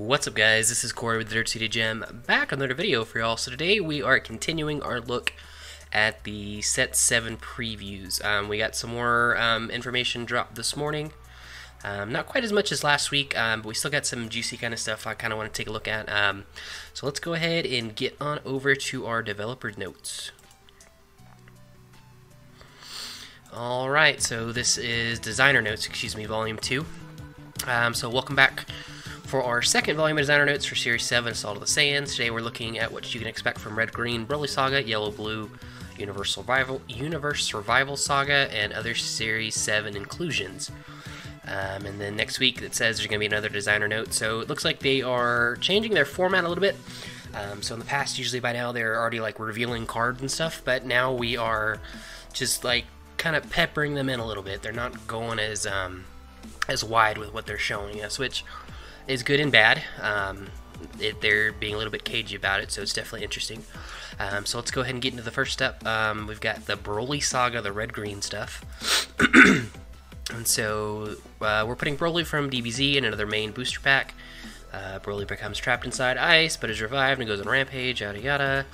What's up, guys? This is Corey with the Dirt City Gem, back on another video for y'all. So today we are continuing our look at the Set 7 previews. We got some more information dropped this morning. Not quite as much as last week, but we still got some juicy kind of stuff I kind of want to take a look at. So let's go ahead and get on over to our developer notes. Alright, so this is Designer Notes, Volume 2. So welcome back for our second volume of Designer Notes for Series 7, Assault of the Saiyans. Today we're looking at what you can expect from Red Green, Broly Saga, Yellow Blue, Universe Survival Saga, and other Series 7 inclusions. And then next week it says there's going to be another Designer Note. So it looks like they are changing their format a little bit. So in the past, usually by now, they're already like revealing cards and stuff, but now we are just like kind of peppering them in a little bit. They're not going as wide with what they're showing us, which is good and bad. They're being a little bit cagey about it, so it's definitely interesting. So let's go ahead and get into the first step. We've got the Broly Saga, the red-green stuff. And so we're putting Broly from DBZ in another main booster pack. Broly becomes trapped inside ice, but is revived and goes on rampage, yada yada.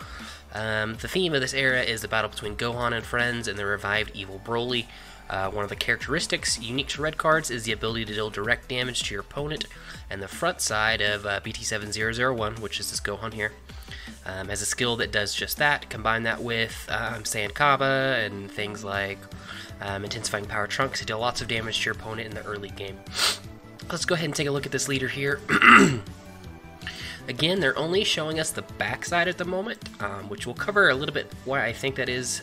The theme of this era is the battle between Gohan and friends and the revived evil Broly. One of the characteristics unique to red cards is the ability to deal direct damage to your opponent, and the front side of BT7001, which is this Gohan here, has a skill that does just that. Combine that with Sand Kaba and things like Intensifying Power Trunks to deal lots of damage to your opponent in the early game. Let's go ahead and take a look at this leader here. Again, they're only showing us the backside at the moment, which we'll cover a little bit why I think that is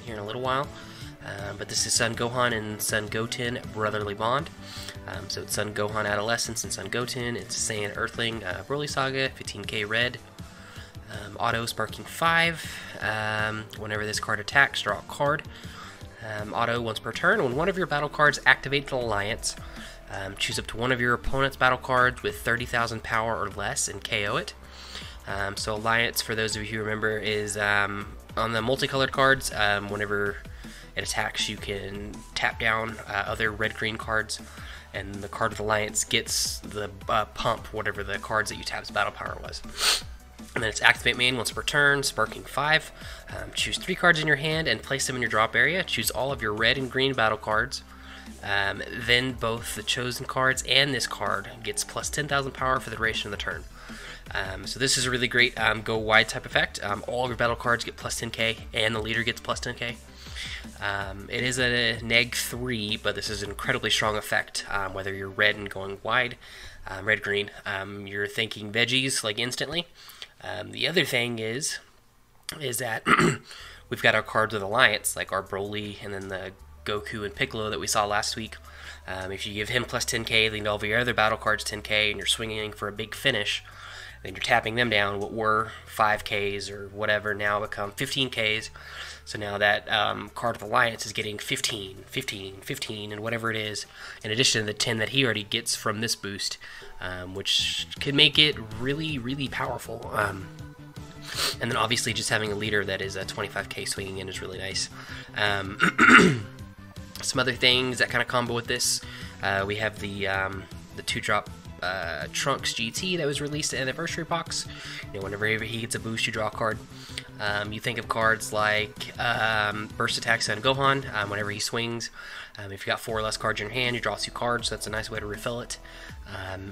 here in a little while. But this is Son Gohan and Son Goten Brotherly Bond. So it's Son Gohan Adolescence and Son Goten. It's Saiyan Earthling Broly Saga, 15k red. Auto Sparking 5. Whenever this card attacks, draw a card. Auto once per turn. When one of your battle cards activates an alliance, choose up to one of your opponent's battle cards with 30,000 power or less and KO it. So alliance, for those of you who remember, is on the multicolored cards. Whenever it attacks, you can tap down other red-green cards, and the card with Alliance gets the pump, whatever the cards that you tap's battle power was. And then it's Activate Main once per turn, Sparking 5. Choose 3 cards in your hand and place them in your drop area. Choose all of your red and green battle cards. Then both the chosen cards and this card gets plus 10,000 power for the duration of the turn. So this is a really great go wide type effect. All of your battle cards get plus 10k, and the leader gets plus 10k. It is a neg 3, but this is an incredibly strong effect. Whether you're red and going wide, red-green, you're thinking veggies like instantly. The other thing is that we've got our cards with Alliance, like our Broly and then the Goku and Piccolo that we saw last week. If you give him plus 10k, then all of your other battle cards 10k, and you're swinging for a big finish, then you're tapping them down. What were 5Ks or whatever now become 15Ks. So now that card of Alliance is getting 15, 15, 15, and whatever it is, in addition to the 10 that he already gets from this boost, which could make it really, really powerful. And then obviously just having a leader that is a 25k swinging in is really nice. Some other things that kind of combo with this, we have the 2-drop Trunks GT that was released at Anniversary Box. Whenever he gets a boost, you draw a card. You think of cards like Burst Attack Son Gohan. Whenever he swings, if you got 4 or less cards in your hand, you draw 2 cards. So that's a nice way to refill it.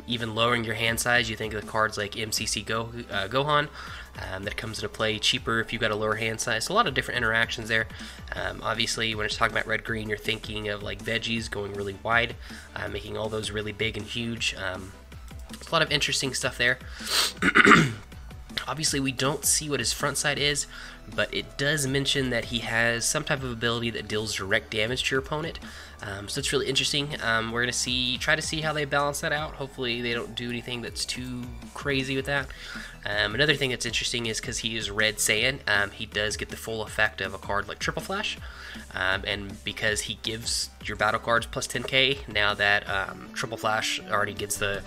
Even lowering your hand size, you think of the cards like MCC Gohan. That comes into play cheaper if you've got a lower hand size. So a lot of different interactions there. Obviously, when it's talking about red-green, you're thinking of like veggies going really wide, making all those really big and huge. A lot of interesting stuff there. Obviously, we don't see what his front side is, but it does mention that he has some type of ability that deals direct damage to your opponent. So it's really interesting. We're going to try to see how they balance that out. Hopefully they don't do anything that's too crazy with that. Another thing that's interesting is because he is Red Saiyan, he does get the full effect of a card like Triple Flash. And because he gives your battle cards plus 10k, now that Triple Flash already gets the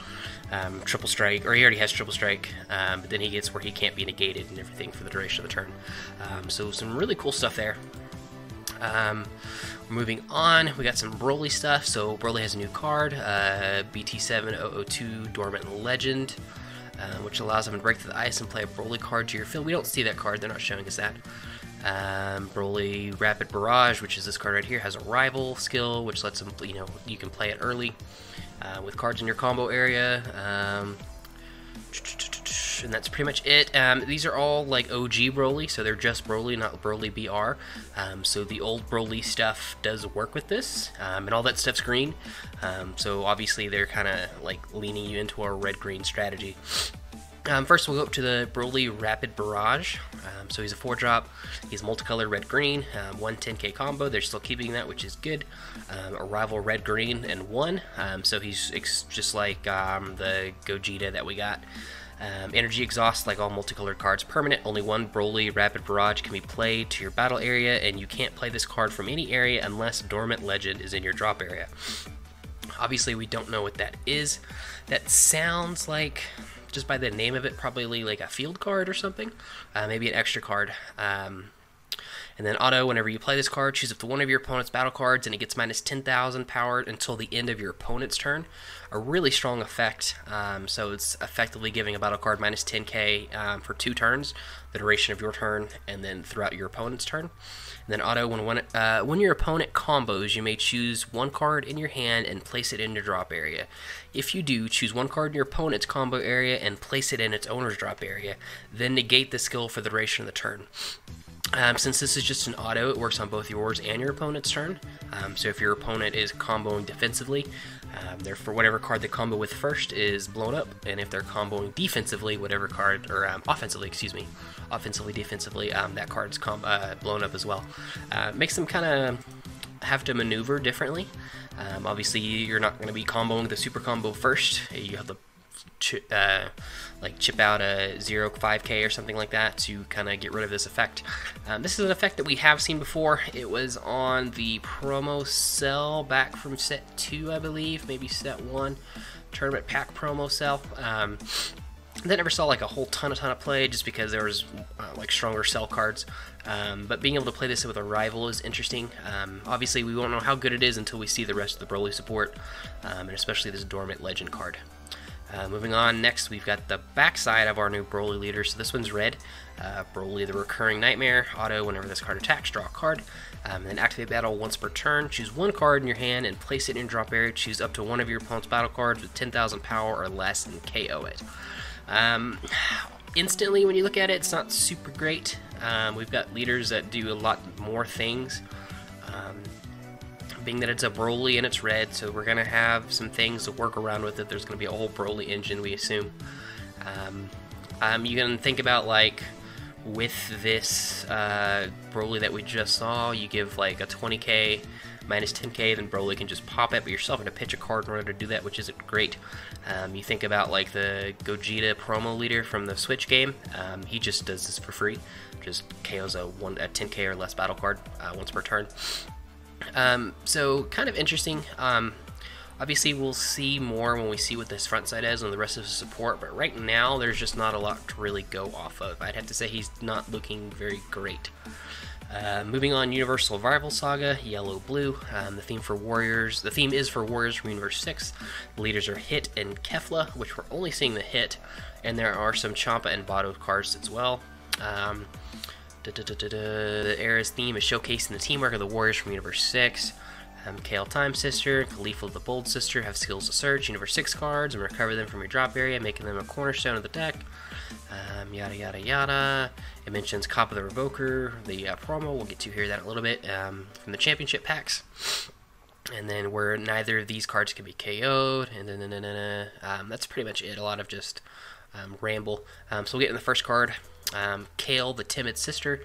Triple Strike, or he already has Triple Strike, but then he gets where he can't be negated and everything for the duration of the turn. So some really cool stuff there. Moving on, we got some Broly stuff. So Broly has a new card, BT7002 Dormant Legend. which allows them to break through the ice and play a Broly card to your field. We don't see that card, they're not showing us that. Broly Rapid Barrage, which is this card right here, has a rival skill, which lets them, you can play it early with cards in your combo area. And that's pretty much it. These are all like OG Broly, so they're just Broly, not Broly BR. So the old Broly stuff does work with this, and all that stuff's green. So obviously they're kind of like leaning you into our red-green strategy. First we'll go up to the Broly Rapid Barrage. So he's a 4-drop, he's multicolored red-green, 1 10k combo, they're still keeping that, which is good. A rival red-green and 1, so he's just like the Gogeta that we got. Energy Exhaust, like all multicolored cards, permanent. Only one Broly Rapid Barrage can be played to your battle area, and you can't play this card from any area unless Dormant Legend is in your drop area. Obviously we don't know what that is. That sounds like, just by the name of it, probably like a field card or something. Maybe an extra card. And then auto, whenever you play this card, choose up to one of your opponent's battle cards, and it gets minus 10,000 power until the end of your opponent's turn. A really strong effect, so it's effectively giving a battle card minus 10k for 2 turns, the duration of your turn, and then throughout your opponent's turn. And then auto, when your opponent combos, you may choose one card in your hand and place it in your drop area. If you do, choose one card in your opponent's combo area and place it in its owner's drop area, then negate the skill for the duration of the turn. Since this is just an auto, it works on both yours and your opponent's turn. So if your opponent is comboing defensively, therefore whatever card they combo with first is blown up, and if they're comboing defensively, whatever card, or offensively, defensively, that card's blown up as well. Makes them kind of have to maneuver differently. Obviously, you're not going to be comboing the super combo first. You have to chip out a 0.5k or something like that to kind of get rid of this effect. This is an effect that we have seen before. It was on the promo cell back from set 2, I believe, maybe set 1, tournament pack promo cell. That never saw like a whole ton of play, just because there was like stronger cell cards. But being able to play this with a rival is interesting. Obviously, we won't know how good it is until we see the rest of the Broly support, and especially this Dormant Legend card. Moving on, next we've got the backside of our new Broly leader. So this one's red. Broly the Recurring Nightmare. Auto, whenever this card attacks, draw a card. Then activate battle once per turn. Choose one card in your hand and place it in your drop area. Choose up to one of your opponent's battle cards with 10,000 power or less and KO it. Instantly, when you look at it, it's not super great. We've got leaders that do a lot more things. Being that it's a Broly and it's red, so we're going to have some things to work around with it. There's going to be a whole Broly engine, we assume. You can think about, like, with this Broly that we just saw, you give like a 20k minus 10k, then Broly can just pop it, but you're still going to pitch a card in order to do that, which isn't great. You think about like the Gogeta promo leader from the Switch game. He just does this for free, just KOs a 10k or less battle card once per turn. So kind of interesting. Obviously we'll see more when we see what this front side is and the rest of the support, but right now there's just not a lot to really go off of. I'd have to say he's not looking very great. Moving on, Universal Rival Saga, yellow-blue. The theme is for Warriors from Universe 6. The leaders are Hit and Kefla, which we're only seeing the Hit, and there are some Champa and Bato cards as well. The era's theme is showcasing the teamwork of the Warriors from Universe 6. Kale Time Sister, Khalifa the Bold Sister have skills to search Universe 6 cards and recover them from your drop area, making them a cornerstone of the deck. Yada yada yada. It mentions Kappa the Revoker, the promo, we'll get to hear that in a little bit, from the championship packs. And then where neither of these cards can be KO'd, and that's pretty much it. A lot of just ramble. So we'll get in the first card. Kale the Timid Sister.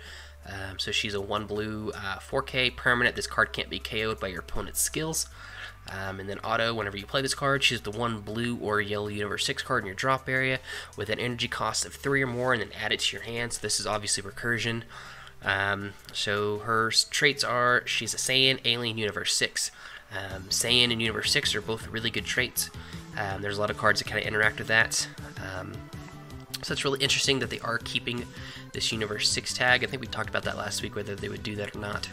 So she's a 1 blue 4K permanent. This card can't be KO'd by your opponent's skills. And then auto, whenever you play this card, choose the 1 blue or yellow Universe 6 card in your drop area with an energy cost of 3 or more, and then add it to your hand. So this is obviously recursion. So her traits are, she's a Saiyan, Alien, Universe 6. Saiyan and Universe 6 are both really good traits. There's a lot of cards that kind of interact with that. So it's really interesting that they are keeping this Universe 6 tag. I think we talked about that last week, whether they would do that or not.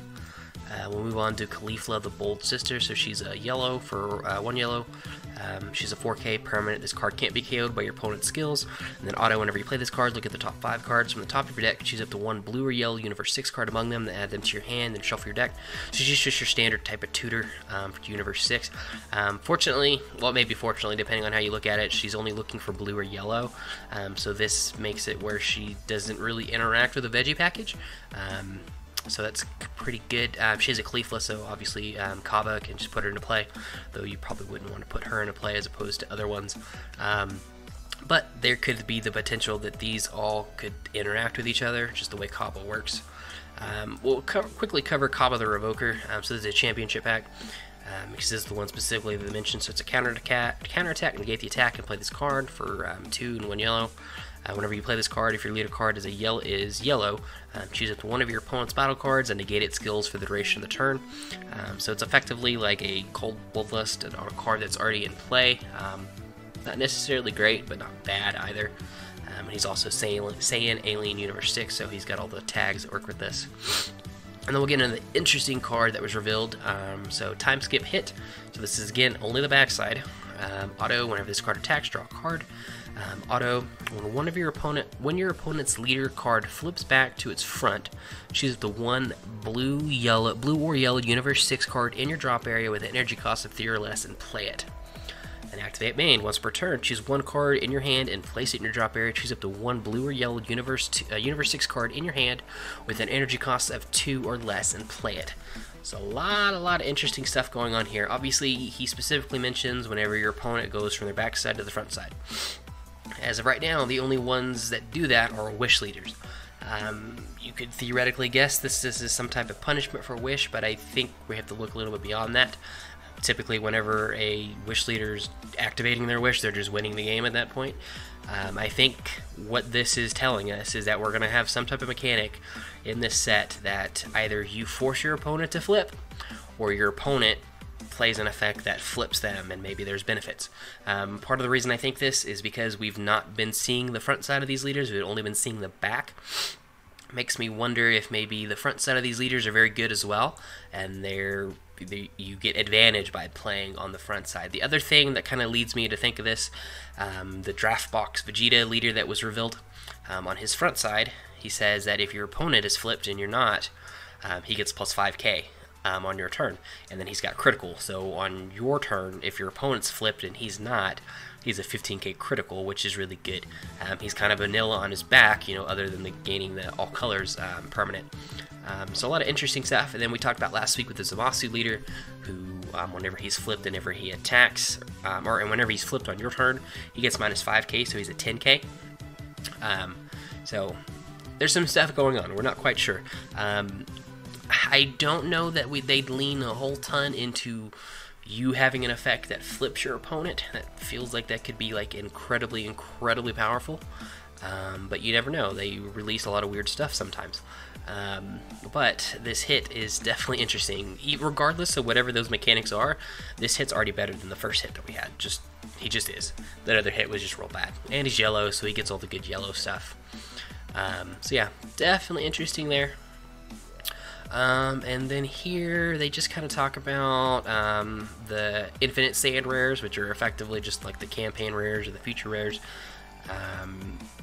We'll move on to Khalifa, the Bold Sister. So she's a yellow for 1 yellow. She's a 4K permanent. This card can't be KO'd by your opponent's skills. And then auto, whenever you play this card, look at the top 5 cards from the top of your deck, choose up to 1 blue or yellow Universe 6 card among them, then add them to your hand, and shuffle your deck. So she's just your standard type of tutor for Universe 6. Fortunately, well, maybe fortunately, depending on how you look at it, she's only looking for blue or yellow. So this makes it where she doesn't really interact with the veggie package. So that's pretty good. She has a Khalifa, so obviously Kaba can just put her into play, though you probably wouldn't want to put her into play as opposed to other ones. But there could be the potential that these all could interact with each other, just the way Kaba works. We'll quickly cover Kaba the Revoker. So this is a championship pack. Because this is the one specifically that I mentioned, so it's a counterattack, negate the attack, and play this card for 2 and 1 yellow. Whenever you play this card, if your leader card is yellow, choose up to 1 of your opponent's battle cards and negate its skills for the duration of the turn. So it's effectively like a Cold Bloodlust on a card that's already in play. Not necessarily great, but not bad either. And he's also Saiyan Alien Universe 6, so he's got all the tags that work with this. And then we'll get into the interesting card that was revealed. So time skip hit. So this is again only the backside. Auto, whenever this card attacks, draw a card. Auto, when your opponent's leader card flips back to its front, choose the 1 blue or yellow Universe 6 card in your drop area with an energy cost of 3 or less and play it. And activate main. Once per turn, choose 1 card in your hand and place it in your drop area. Choose up to 1 blue or yellow Universe 6 card in your hand with an energy cost of 2 or less and play it. So a lot of interesting stuff going on here. Obviously, he specifically mentions whenever your opponent goes from their backside to the front side. As of right now, the only ones that do that are Wish leaders. You could theoretically guess this is some type of punishment for Wish, but I think we have to look a little bit beyond that. Typically, whenever a Wish leader's activating their Wish, they're just winning the game at that point. I think what this is telling us is that we're going to have some type of mechanic in this set that either you force your opponent to flip, or your opponent plays an effect that flips them, and maybe there's benefits. Part of the reason I think this is because we've not been seeing the front side of these leaders, we've only been seeing the back. Makes me wonder if maybe the front side of these leaders are very good as well, and you get advantage by playing on the front side. The other thing that kind of leads me to think of this, the Draft Box Vegeta leader that was revealed, on his front side, he says that if your opponent is flipped and you're not, he gets plus 5k on your turn, and then he's got critical. So on your turn, if your opponent's flipped and he's not, he's a 15k critical, which is really good. He's kind of vanilla on his back, other than gaining the all colors permanent. So a lot of interesting stuff. And then we talked about last week with the Zamasu leader, who whenever he's flipped and whenever he attacks, and whenever he's flipped on your turn, he gets minus 5k, so he's at 10k. So there's some stuff going on. We're not quite sure. I don't know that they'd lean a whole ton into you having an effect that flips your opponent. That feels like that could be like incredibly powerful. But you never know. They release a lot of weird stuff sometimes. But this hit is definitely interesting. Regardless of whatever those mechanics are, this hit's already better than the first hit that we had. He just is. That other hit was just real bad. And he's yellow, so he gets all the good yellow stuff. So yeah, definitely interesting there. And then here they just kind of talk about the Infinite Sand rares, which are effectively just like the campaign rares or the future rares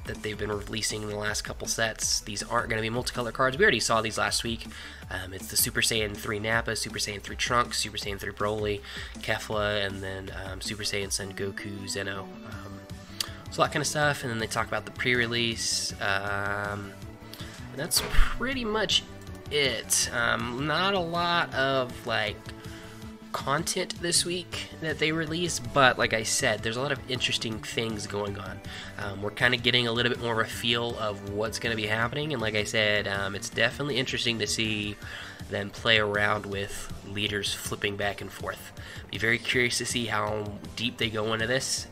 that they've been releasing in the last couple sets. These aren't going to be multicolor cards. We already saw these last week. It's the Super Saiyan 3 Nappa, Super Saiyan 3 Trunks, Super Saiyan 3 Broly, Kefla, and then Super Saiyan Son Goku, Zeno. So that kind of stuff. And then they talk about the pre-release. And that's pretty much it. Not a lot of content this week that they released, but like I said, there's a lot of interesting things going on. We're kind of getting a little bit more of a feel of what's going to be happening, and like I said, it's definitely interesting to see them play around with leaders flipping back and forth. Be very curious to see how deep they go into this,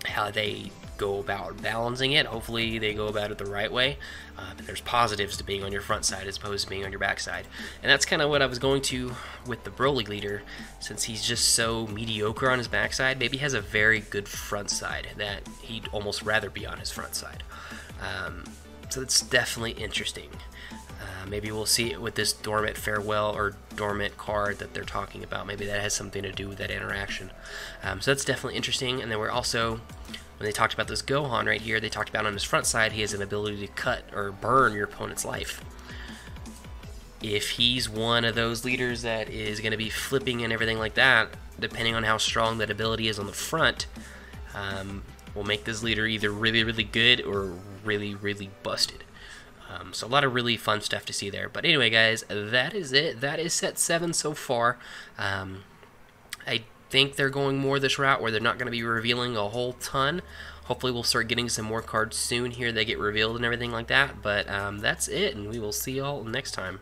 how they go about balancing it. Hopefully they go about it the right way. And there's positives to being on your front side as opposed to being on your back side. And that's kind of what I was going to with the Broly leader, since he's just so mediocre on his backside. Maybe he has a very good front side that he'd almost rather be on his front side. So it's definitely interesting. Maybe we'll see it with this Dormant Farewell or Dormant card that they're talking about. Maybe that has something to do with that interaction. So that's definitely interesting. And then we're also, when they talked about this Gohan right here, they talked about on his front side, he has an ability to cut or burn your opponent's life. If he's one of those leaders that is going to be flipping and everything like that, depending on how strong that ability is on the front, will make this leader either really, really good or really, really busted. So a lot of really fun stuff to see there. But anyway, guys, that is it. That is set 7 so far. I think they're going more this route where they're not going to be revealing a whole ton. Hopefully we'll start getting some more cards soon here. They get revealed and everything like that. But that's it, and we will see y'all next time.